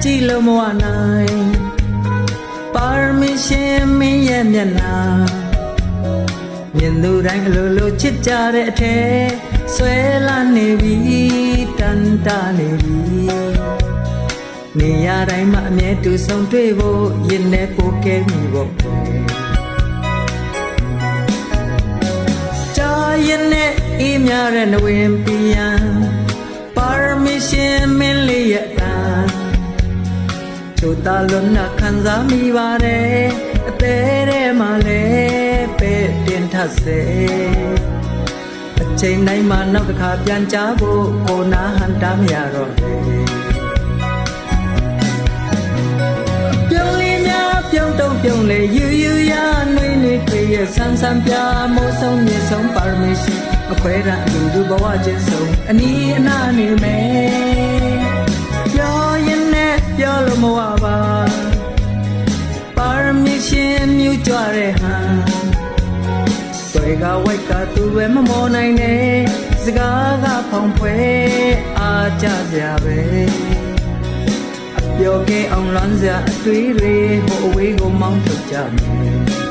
ကြည့်လို့မဝနိုင်ပါရမီရှင်မင်းရဲ့မျက်နှာမြင်သူတိုင်းအလိုလိုချစ်ကြတဲ့အထက်ဆွဲလာနေပြီတန်တာနေပြီနေရတိုင်းမှာအမြဲတူဆုံးတွေ့ဖို့ရင်ထဲပိုကဲမိဖို့ကြာရင်နဲ့အေးများတဲ့နဝင်ပြန်ပါရမီရှင်မင်းလေးရဲ့အတန်ချိုတာလွန်နာခံစားမိပါတယ်အသေးထဲမှာလည်းပဲတင်ထစေအချိန်တိုင်းမှာနောက်တစ်ခါပြန်ချဖို့ကိုနာဟန်တာမရတော့ဘူးပြုံးလေးများပြုံးတုံးပြုံးလေယူယူရနှွေးနှွေးတွေ့ရဆန်းဆန်းပြမိုးဆုံးမြေဆုံးပါရမီရှိအခွဲရအလူလူဘဝချင်းဆုံးအနီးအနားနေမယ်ပြောရင်နဲ့ပြောလို့မဝပါပါရမီရှင်မြူကြွတဲ့ဟန်တွေကဝိုက်ကသူပဲမမောနိုင်နဲ့စကားကဖောင်ဖွဲအားကြစရာပဲအပြောကဲအောင်လွမ်းစရာအတွေးတွေဟိုအဝေးကိုမောင်းထုတ်ကြမယ်